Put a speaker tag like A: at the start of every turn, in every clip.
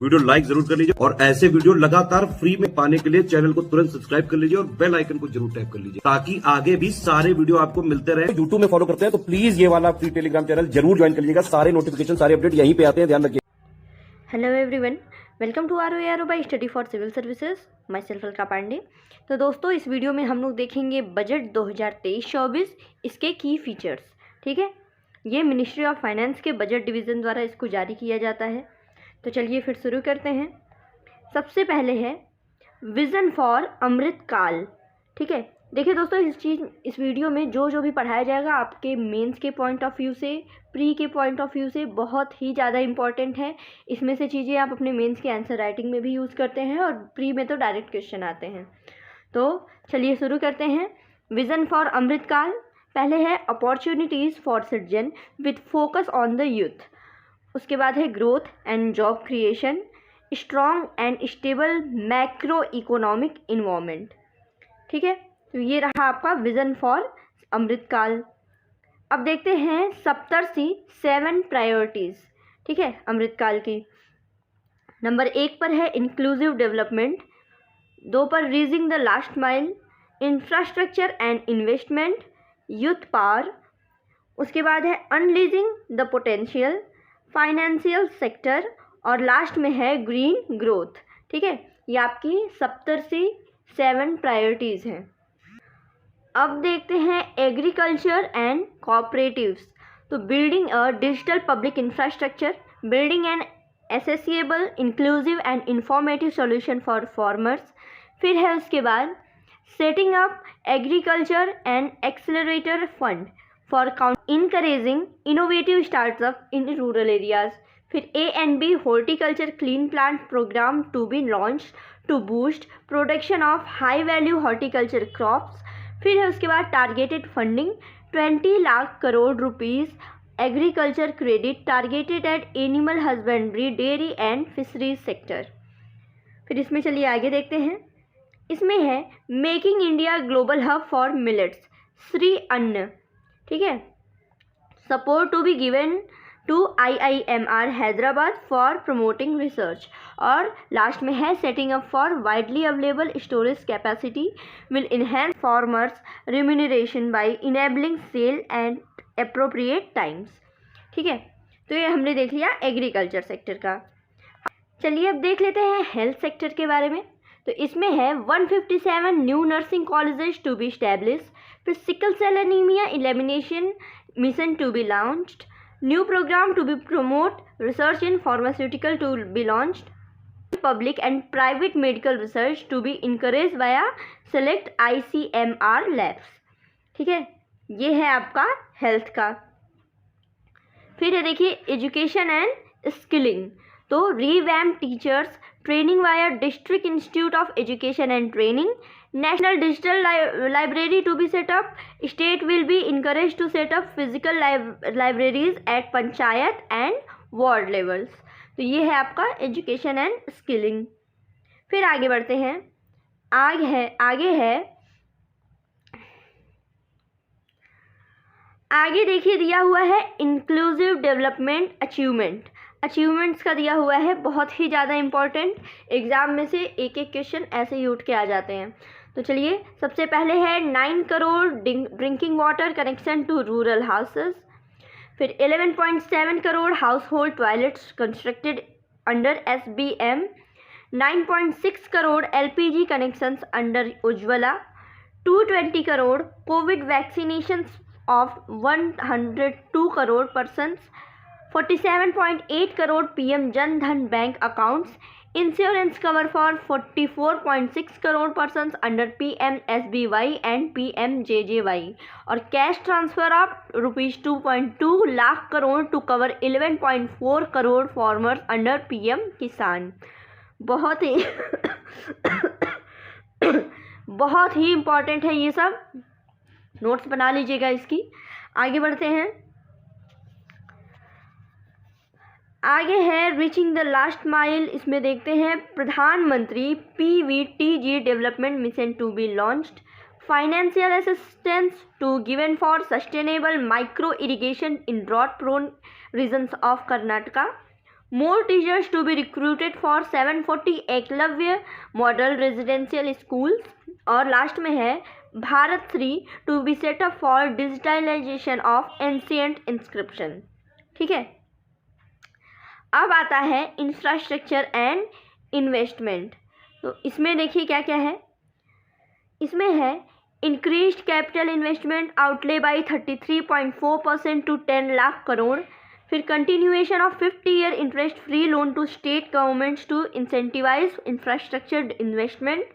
A: Video like जरूर कर लीजिए और ऐसे वीडियो लगातार फ्री में पाने के लिए चैनल को तुरंत सब्सक्राइब कर लीजिए और बेल आइकन को जरूर टैप कर लीजिए ताकि आगे भी सारे वीडियो आपको मिलते रहे। यूट्यूब में फॉलो करते हैं तो प्लीज ये वाला फ्री टेलीग्राम चैनल जरूर ज्वाइन कर लीजिएगा। सारे नोटिफिकेशन सारे अपडेट यहीं पे आते हैं, ध्यान रखिए।
B: Hello everyone, welcome to ROARO by study for civil services, myself Alka Pandey. तो दोस्तों, इस वीडियो में हम लोग देखेंगे बजट 2023-24, इसके की फीचर्स। ठीक है, ये मिनिस्ट्री ऑफ फाइनेंस के बजट डिवीज़न द्वारा इसको जारी किया जाता है। तो चलिए फिर शुरू करते हैं। सबसे पहले है विज़न फॉर अमृत काल। ठीक है, देखिए दोस्तों, इस वीडियो में जो भी पढ़ाया जाएगा आपके मेंस के पॉइंट ऑफ व्यू से, प्री के पॉइंट ऑफ व्यू से बहुत ही ज़्यादा इंपॉर्टेंट है। इसमें से चीज़ें आप अपने मेंस के आंसर राइटिंग में भी यूज़ करते हैं और प्री में तो डायरेक्ट क्वेश्चन आते हैं। तो चलिए शुरू करते हैं। विज़न फॉर अमृत काल, पहले है opportunities for citizen with focus on the youth. उसके बाद है growth and job creation, strong and stable macro economic environment. ठीक है, तो ये रहा आपका विज़न फॉर अमृतकाल। अब देखते हैं सप्तर्षि 7 प्रायोरिटीज़। ठीक है, अमृतकाल की। नंबर 1 पर है इंक्लूसिव डेवलपमेंट, 2 पर reaching the last mile, infrastructure and investment, youth power. उसके बाद है unleashing the potential, financial sector और लास्ट में है ग्रीन ग्रोथ। ठीक है, ये आपकी सप्तर्षि 7 प्रायोरिटीज़ हैं। अब देखते हैं एग्रीकल्चर एंड कोऑपरेटिव्स। तो building a digital public infrastructure, building an accessible inclusive and informative solution for farmers. फिर है उसके बाद setting up agriculture and accelerator fund for encouraging innovative startups in rural areas. फिर A&B horticulture clean plant program to be launched to boost production of high value horticulture crops. फिर है उसके बाद targeted funding 20 lakh crore rupees agriculture credit targeted at animal husbandry, dairy and fisheries sector. फिर इसमें चलिए आगे देखते हैं। इसमें है making India global hub for millets, Shri Anna. ठीक है, support to be given to IIMR Hyderabad for promoting research. और लास्ट में है setting up for widely available storage capacity will enhance farmers remuneration by enabling sale and appropriate times. ठीक है, तो ये हमने देख लिया एग्रीकल्चर सेक्टर का। चलिए अब देख लेते हैं हेल्थ सेक्टर के बारे में। तो इसमें है 157 new nursing colleges to be established. फिर sickle cell anaemia elimination mission to be launched, new programme to be promote research in pharmaceutical to be launched, public and private medical research to be encourage via select ICMR labs. ठीक है, ये है आपका health का। फिर है देखिए education and skilling. तो revamp teachers training via district institute of education and training, national digital library to be set up, state will be encourage to set up physical libraries at panchayat and ward levels. तो ये है आपका education and skilling. फिर आगे बढ़ते हैं। आगे देखिए दिया हुआ है इंक्लूसिव डेवलपमेंट अचीवमेंट्स का दिया हुआ है, बहुत ही ज़्यादा इम्पॉर्टेंट। एग्ज़ाम में से एक क्वेश्चन ऐसे ही उठ के आ जाते हैं। तो चलिए, सबसे पहले है 9 crore drinking water connection to rural houses. फिर 11.7 crore household toilets constructed under SBM, 9.6 crore LPG connections under Ujjwala, 220 crore COVID vaccination of 102 crore persons, 47.8 crore PM Jan Dhan bank accounts, insurance cover for 44.6 crore persons under PMSBY and PMJJY, और cash transfer of ₹2.2 lakh crore to cover 11.4 crore farmers under PM Kisan. बहुत ही important है ये सब, notes बना लीजिएगा इसकी। आगे बढ़ते हैं। आगे है रीचिंग द लास्ट माइल। इसमें देखते हैं प्रधानमंत्री PVTG development mission to be launched, financial assistance to given for sustainable micro irrigation in drought prone regions of Karnataka, More teachers to be recruited for 740 Eklavya model residential schools. और last में है Bharat 3 to be set up for digitalisation of ancient inscription. ठीक है, अब आता है infrastructure and investment. तो इसमें देखिए क्या क्या है। इसमें है increased capital investment outlay by 33.4% to 10 lakh crore. फिर continuation of 50-year interest free loan to state governments to incentivise infrastructure investment.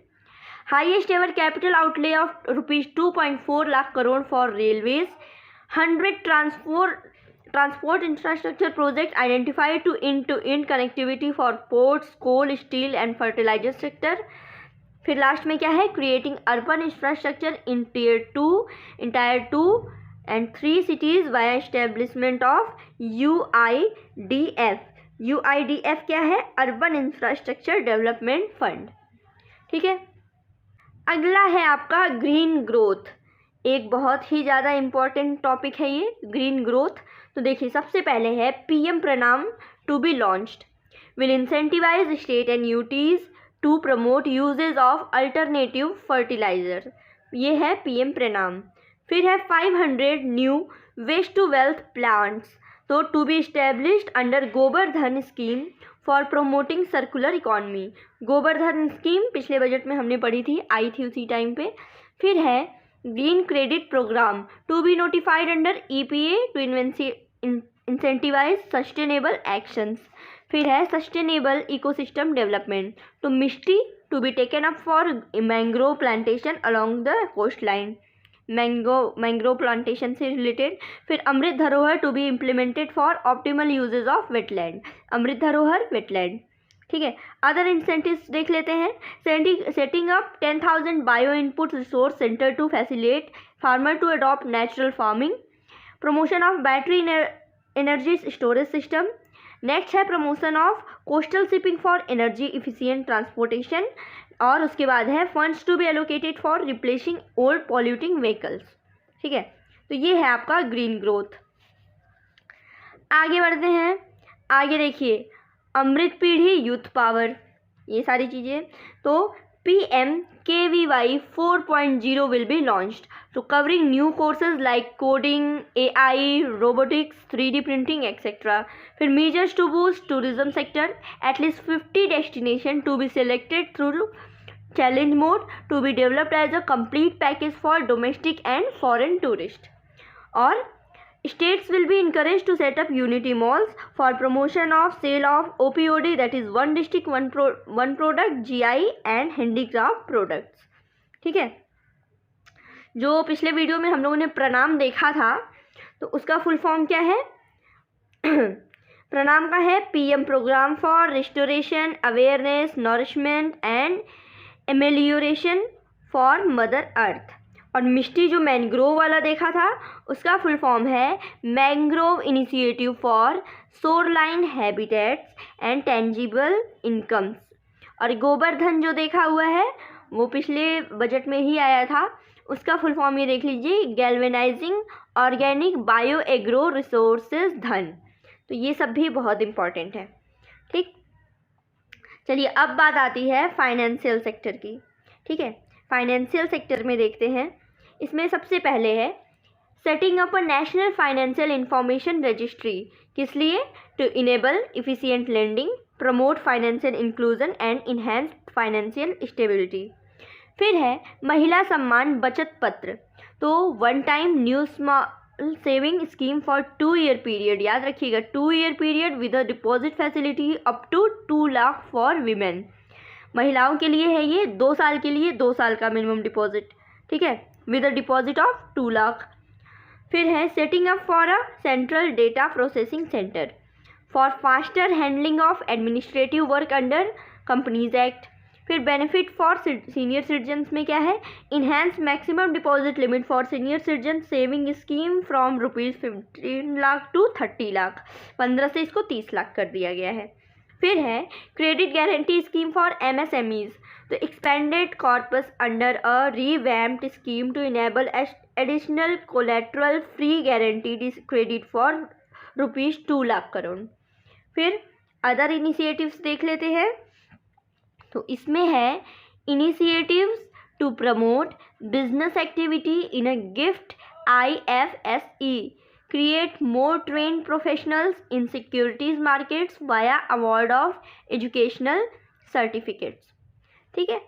B: Highest ever capital outlay of ₹2.4 lakh crore for railways. 100 transport infrastructure project identified to end connectivity for ports, coal, steel and fertiliser sector. फिर last में क्या है, creating urban infrastructure in Tier 2 and 3 cities via establishment of UIDF। UIDF क्या है, urban infrastructure development fund. ठीक है, अगला है आपका ग्रीन ग्रोथ। एक बहुत ही ज़्यादा इम्पॉर्टेंट टॉपिक है ये ग्रीन ग्रोथ। तो देखिए सबसे पहले है PM Pranam to be launched, will incentivise state and UTs to promote usages of alternative fertiliser. ये है PM प्रणाम। फिर है 500 new waste to wealth plants तो to be established under Gobardhan scheme for promoting circular economy. Gobardhan scheme पिछले budget में हमने पढ़ी थी, आई थी उसी टाइम पे। फिर है green credit programme to be notified under EPA to incentivise sustainable actions. फिर है सस्टेनेबल इकोसिस्टम डेवलपमेंट तो Mishti to be taken up for mangrove plantation along the coastline, mangrove plantation से रिलेटेड। फिर Amrit Dharohar to be implemented for optimal usages of wetland, Amrit Dharohar wetland. ठीक है, other incentives देख लेते हैं। Setting up 10,000 bio input resource centre to facilitate farmer to adopt natural farming. Promotion of battery energy storage system. Next है promotion of coastal shipping for energy efficient transportation. और उसके बाद है funds to be allocated for replacing old polluting vehicles. ठीक है, तो ये है आपका ग्रीन ग्रोथ। आगे बढ़ते हैं। आगे देखिए अमृत पीढ़ी यूथ पावर, ये सारी चीज़ें। तो PMKVY 4.0 will be launched to covering new courses like coding, AI, robotics, 3D printing, etc. फिर measures to boost tourism sector, at least 50 destination to be selected through challenge mode to be developed as a complete package for domestic and foreign tourists. और states will be encouraged to set up unity malls for promotion of sale of OPOD, that is one district one product, GI and handicraft products। ठीक है, जो पिछले video में हम लोगों ने प्रणाम देखा था तो उसका फुल फॉर्म क्या है प्रणाम का है PM programme for restoration, awareness, nourishment and amelioration for mother earth. और मिस्टी जो मैंग्रोव वाला देखा था उसका फुल फॉर्म है mangrove initiative for shoreline habitats and tangible incomes. और गोबर्धन जो देखा हुआ है वो पिछले बजट में ही आया था, उसका फुल फॉर्म ये देख लीजिए galvanising organic bio agro resources धन। तो ये सब भी बहुत इम्पॉर्टेंट है। ठीक, चलिए अब बात आती है फाइनेंशियल सेक्टर की। ठीक है, फाइनेंशियल सेक्टर में देखते हैं। इसमें सबसे पहले है setting up a national financial information registry. किस लिए? To enable efficient lending, promote financial inclusion and enhance financial stability. फिर है महिला सम्मान बचत पत्र, तो one time new small saving scheme for 2 year period. याद रखिएगा 2 year period with a deposit facility up to 2 lakh for women. महिलाओं के लिए है ये 2 साल के लिए 2 साल का मिनिमम डिपॉजिट। ठीक है, with a deposit of 2 lakh. फिर है setting up for a central data processing centre for faster handling of administrative work under companies act. फिर बेनिफिट फॉर सीनियर सिटीजन्स में क्या है? Enhance maximum deposit limit for senior citizen saving scheme from ₹15 lakh to 30 lakh, 15 से इसको 30 लाख कर दिया गया है। फिर है credit guarantee scheme for MSMEs, तो expanded corpus under a revamped scheme to enable additional collateral free guaranteed credit for ₹2 lakh crore. फिर अदर इनिशिएटिव्स देख लेते हैं। तो इसमें है initiatives to promote business activity in a gift IFSE, create more trained professionals in securities markets via award of educational certificates। ठीक है,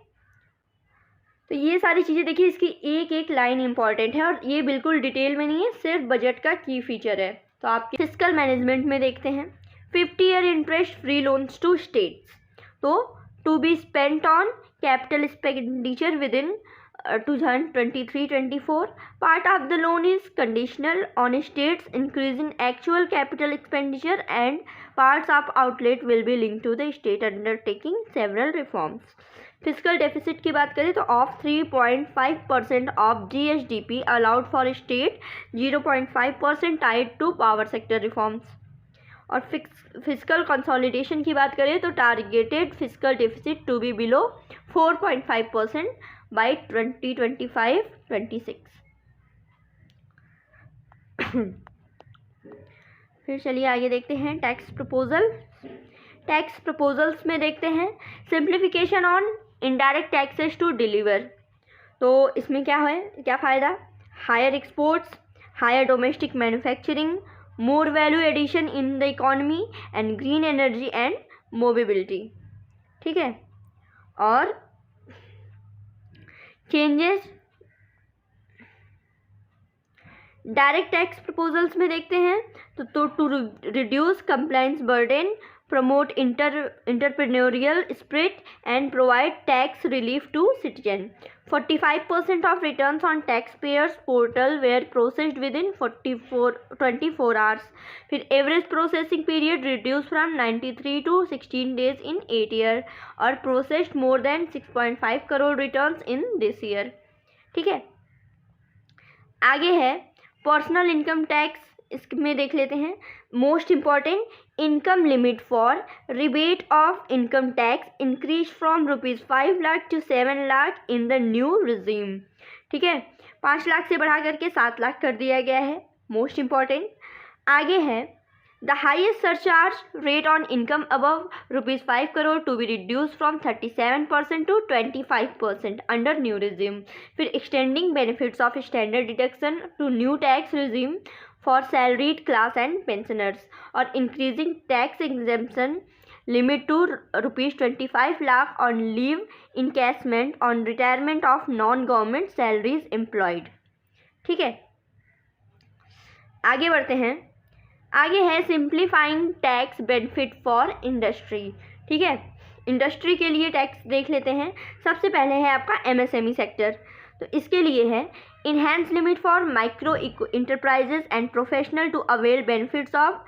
B: तो ये सारी चीज़ें देखिए, इसकी एक एक लाइन इंपॉर्टेंट है और ये बिल्कुल डिटेल में नहीं है, सिर्फ बजट का की फीचर है। तो आपके फिस्कल मैनेजमेंट में देखते हैं 50-year interest free loans to states, तो to be spent on capital expenditure within 2023-24. Part of the loan is conditional on states increasing actual capital expenditure and parts of outlet will be linked to the state undertaking several reforms. Physical deficit की बात करें तो of 3.5% of GSDP allowed for state, 0.5% tied to power sector reforms. और physical consolidation की बात करें तो targeted physical deficit to be below 4.5% by 2025-26। फिर चलिए आगे देखते हैं टैक्स प्रपोजल। टैक्स प्रपोजल्स में देखते हैं simplification on indirect taxes to deliver. तो इसमें क्या है, क्या फ़ायदा? Higher exports, higher domestic manufacturing, more value addition in the economy and green energy and mobility. ठीक है, और चेंजेस डायरेक्ट टैक्स प्रपोजल्स में देखते हैं तो to reduce compliance burden, promote entrepreneurial spirit and provide tax relief to citizen. 45% of returns on taxpayers portal were processed within 24 hours. फिर average processing period reduced from 93 to 16 days in 8 years और processed more than 6.5 crore returns in this year। ठीक है, आगे है personal income tax, इसमें देख लेते हैं most important income limit for rebate of income tax increase from ₹5 lakh to 7 lakh in the new regime. ठीक है, 5 लाख से बढ़ा करके 7 लाख कर दिया गया है, मोस्ट इम्पॉर्टेंट। आगे है the highest surcharge rate on income above ₹5 crore to be reduce from 37% to 25% under new regime. फिर extending benefits of standard deduction to new tax regime for salaried class and pensioners और increasing tax exemption limit to ₹25 lakh on leave encashment on retirement of non-government salaries employed। ठीक है, आगे बढ़ते हैं। आगे है simplifying tax benefit for industry. ठीक है, इंडस्ट्री के लिए टैक्स देख लेते हैं। सबसे पहले है आपका MSME सेक्टर, तो इसके लिए है enhance limit for micro enterprises and professional to avail benefits of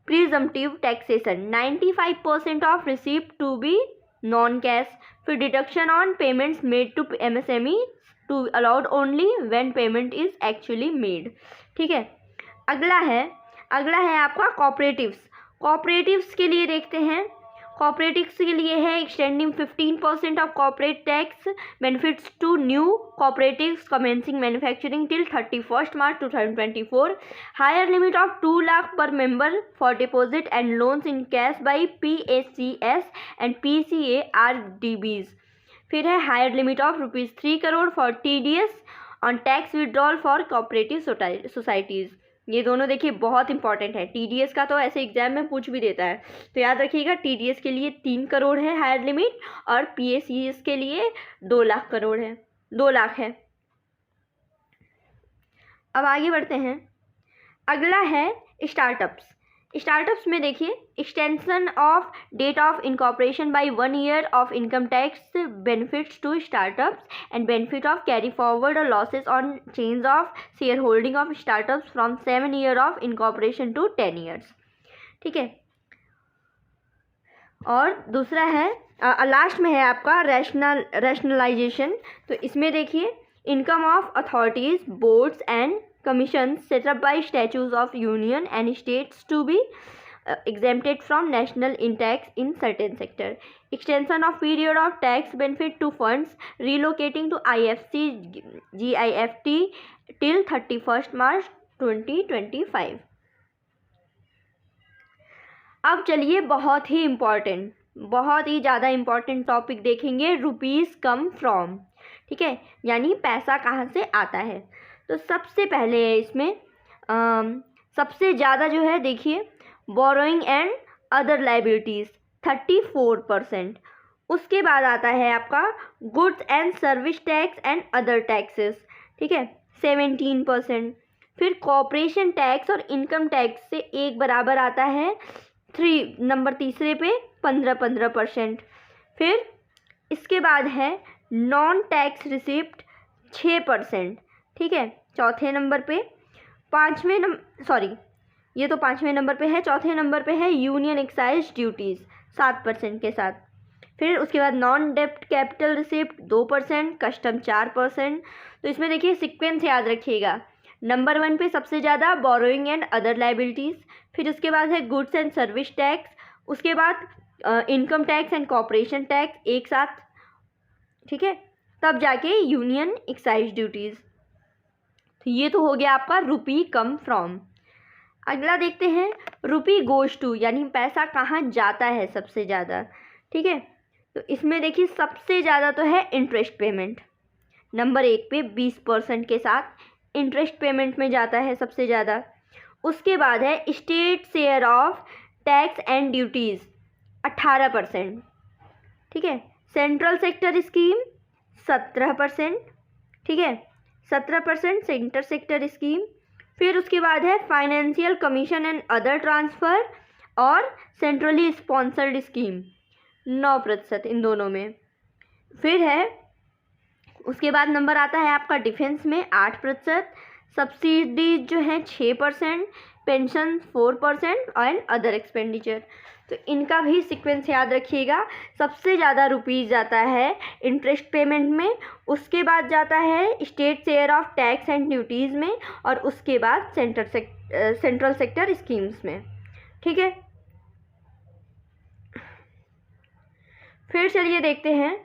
B: presumptive taxation, 95% of receipt to be non cash. फिर deduction on payments made to MSME to allowed only when payment is actually made. ठीक है, अगला है आपका cooperatives के लिए देखते हैं। कॉपरेटिव्स के लिए है extending 15% of corporate tax benefits to new cooperatives commencing manufacturing till 31 March 2024। Higher limit of 2 lakh per member for deposit and loans in cash by PACS and PCARDBs। फिर है higher limit of ₹3 crore for TDS on tax withdrawal for cooperative societies. ये दोनों देखिए बहुत important है। TDS का तो ऐसे एग्जाम में पूछ भी देता है, तो याद रखिएगा TDS के लिए 3 करोड़ है हायर लिमिट और PACS के लिए 2 लाख है। अब आगे बढ़ते हैं। अगला है स्टार्टअप्स में देखिए extension of date of incorporation by 1 year of income tax benefits to startups and benefit of carry forward losses on change of share holding of startups from 7 year of incorporation to 10 years. ठीक है, और दूसरा है last में है आपका rationalisation. तो इसमें देखिए income of authorities, boards and commissions set up by statutes of union and states to be exempted from national tax in certain sector. Extension of period of tax benefit to funds relocating to IFC GIFT till 31 March 2025। अब चलिए बहुत ही ज़्यादा important topic देखेंगे, rupees come from. ठीक है, यानी पैसा कहाँ से आता है। तो सबसे पहले है इसमें सबसे ज़्यादा जो है देखिए, बोरोइंग एंड अदर लाइबिलिटीज़ 34%। उसके बाद आता है आपका goods and service tax and other taxes, ठीक है, 17%। फिर कॉर्पोरेशन टैक्स और इनकम टैक्स से एक बराबर आता है नंबर तीसरे पे 15%। फिर इसके बाद है नॉन टैक्स रिसिप्ट 6%, ठीक है, चौथे नंबर पे। ये तो पाँचवें नंबर पे है। चौथे नंबर पे है यूनियन एक्साइज ड्यूटीज़ 7% के साथ। फिर उसके बाद नॉन डेप्ट कैपिटल रिसिप्ट 2%, कस्टम 4%। तो इसमें देखिए सीक्वेंस याद रखिएगा, नंबर 1 पे सबसे ज़्यादा बोरोइंग एंड अदर लाइबिलिटीज़, फिर उसके बाद है गुड्स एंड सर्विस टैक्स, उसके बाद income tax and corporation tax एक साथ, ठीक है, तब जाके यूनियन एक्साइज ड्यूटीज़। तो ये तो हो गया आपका रुपी कम फ्रॉम। अगला देखते हैं रुपी गोज टू, यानी पैसा कहाँ जाता है सबसे ज़्यादा। ठीक है, तो इसमें देखिए सबसे ज़्यादा तो है इंटरेस्ट पेमेंट, नंबर 1 पे 20% के साथ इंटरेस्ट पेमेंट में जाता है सबसे ज़्यादा। उसके बाद है state share of tax and duties 18%, ठीक है, सेंट्रल सेक्टर स्कीम 17%, ठीक है, 17% सेंटर सेक्टर स्कीम। फिर उसके बाद है financial commission and other transfer और सेंट्रली स्पॉन्सर्ड स्कीम 9% इन दोनों में। फिर है उसके बाद नंबर आता है आपका डिफेंस में 8%, सब्सिडीज जो है 6%, पेंशन 4% और अदर एक्सपेंडिचर। तो इनका भी सीक्वेंस याद रखिएगा, सबसे ज़्यादा रुपीज़ जाता है इंटरेस्ट पेमेंट में, उसके बाद जाता है state share of tax and duties में, और उसके बाद सेंट्रल सेक्टर स्कीम्स में। ठीक है, फिर चलिए देखते हैं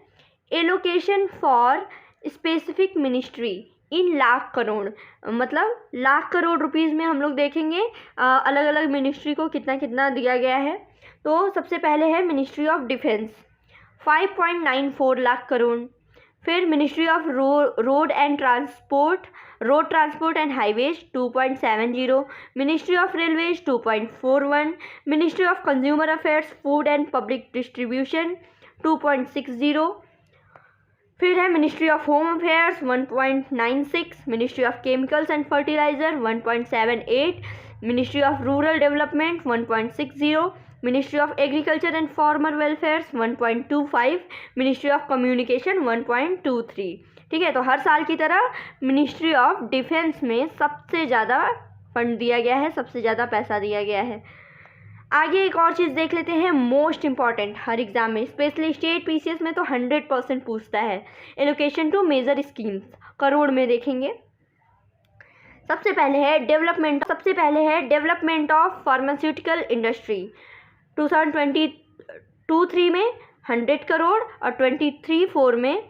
B: एलोकेशन फॉर स्पेसिफिक मिनिस्ट्री इन लाख करोड़, मतलब लाख करोड़ रुपीज़ में हम लोग देखेंगे अलग अलग मिनिस्ट्री को कितना कितना दिया गया है। तो सबसे पहले है ministry of defence 5.94 lakh crore. फिर ministry of road transport and highways 2.70, ministry of railways 2.41, ministry of consumer affairs food and public distribution 2.60। फिर है ministry of home affairs 1.96, ministry of chemicals and fertiliser 1.78, ministry of rural development 1.60, ministry of agriculture and farmer welfares 1.25, ministry of communication 1.23। ठीक है, तो हर साल की तरह ministry of defence में सबसे ज़्यादा फंड दिया गया है, सबसे ज़्यादा पैसा दिया गया है। आगे एक और चीज़ देख लेते हैं, मोस्ट इम्पॉर्टेंट हर एग्जाम में, स्पेशली स्टेट पीसीएस में तो 100% पूछता है, allocation to major schemes crore में देखेंगे। सबसे पहले है डेवलपमेंट ऑफ फार्मास्यूटिकल इंडस्ट्री 2022-23 में 100 करोड़ और 23-24 में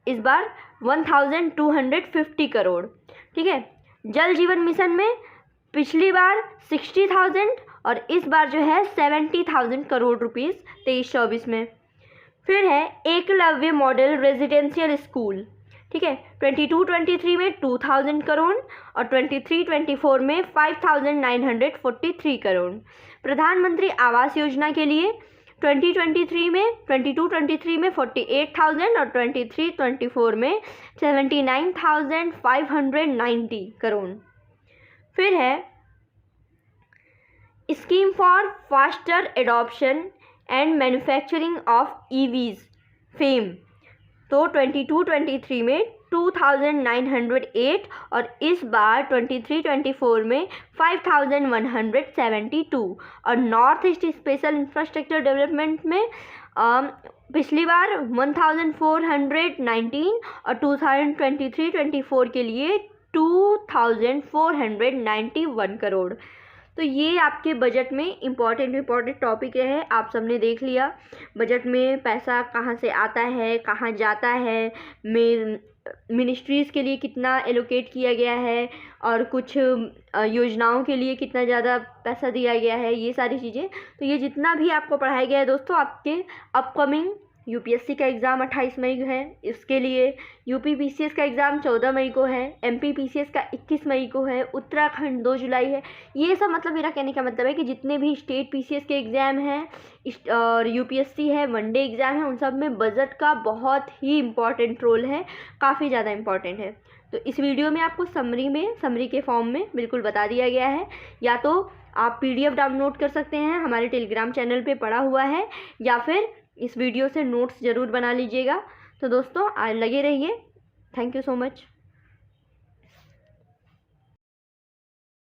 B: इस बार 1250 करोड़। ठीक है, जल जीवन मिशन में पिछली बार 60,000 और इस बार जो है 70,000 करोड़ रुपीज़ 23-24 में। फिर है एकलव्य मॉडल रेजिडेंशियल स्कूल, ठीक है, 22-23 में 2,000 करोड़ और 23-24 में 5,943 करोड़। प्रधानमंत्री आवास योजना के लिए 22-23 में 48,000 और 23-24 में 79,590 करोड़। फिर है scheme for faster adoption and manufacturing of EVs fame, तो 22-23 में 2,908 और इस बार 23-24 में 5,172। और north east special infrastructure development में पिछली बार 1,419 और 2023-24 के लिए 2,491 करोड़। तो ये आपके बजट में इम्पॉर्टेंट टॉपिक है, आप सबने देख लिया बजट में पैसा कहाँ से आता है, कहाँ जाता है, मिनिस्ट्रीज़ के लिए कितना एलोकेट किया गया है और कुछ योजनाओं के लिए कितना ज़्यादा पैसा दिया गया है, ये सारी चीज़ें। तो ये जितना भी आपको पढ़ाया गया है दोस्तों, आपके अपकमिंग यूपीएससी का एग्ज़ाम 28 मई को है, इसके लिए यूपी पीसीएस का एग्ज़ाम 14 मई को है, एमपी पीसीएस का 21 मई को है, उत्तराखंड 2 जुलाई है। ये सब मतलब मेरा कहने का मतलब है कि जितने भी स्टेट पीसीएस के एग्ज़ाम हैं और यूपीएससी है, वनडे एग्ज़ाम है, उन सब में बजट का बहुत ही इम्पॉर्टेंट रोल है, काफ़ी ज़्यादा इम्पॉर्टेंट है। तो इस वीडियो में आपको समरी के फॉर्म में बिल्कुल बता दिया गया है। या तो आप पीडीएफ डाउनलोड कर सकते हैं, हमारे टेलीग्राम चैनल पे पड़ा हुआ है, या फिर इस वीडियो से नोट्स ज़रूर बना लीजिएगा। तो दोस्तों आज लगे रहिए। Thank you so much.